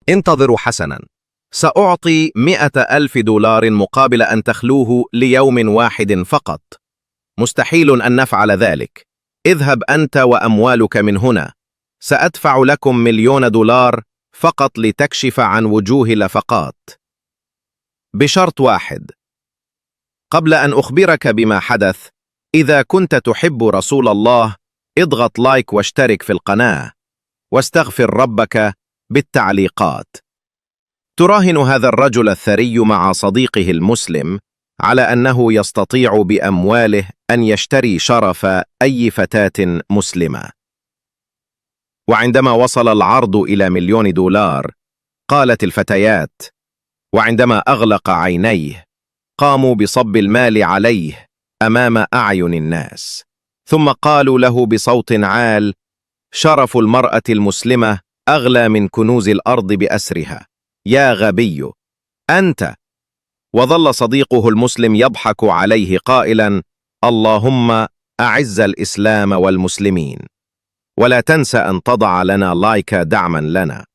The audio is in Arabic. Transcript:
انتظروا حسنا. سأعطي 100,000 دولار مقابل أن تخلوه ليوم واحد فقط. مستحيل أن نفعل ذلك. اذهب أنت وأموالك من هنا. سأدفع لكم 1,000,000 دولار فقط لتكشف عن وجوه لفقات، بشرط واحد. قبل أن أخبرك بما حدث، إذا كنت تحب رسول الله اضغط لايك واشترك في القناة، واستغفر ربك بالتعليقات. تراهن هذا الرجل الثري مع صديقه المسلم على أنه يستطيع بأمواله أن يشتري شرف أي فتاة مسلمة. وعندما وصل العرض إلى 1,000,000 دولار، قالت الفتيات، وعندما أغلق عينيه قاموا بصب المال عليه أمام أعين الناس، ثم قالوا له بصوت عال: شرف المرأة المسلمة أغلى من كنوز الأرض بأسرها، يا غبي أنت. وظل صديقه المسلم يضحك عليه قائلا: اللهم أعز الإسلام والمسلمين. ولا تنسى أن تضع لنا لايك دعما لنا.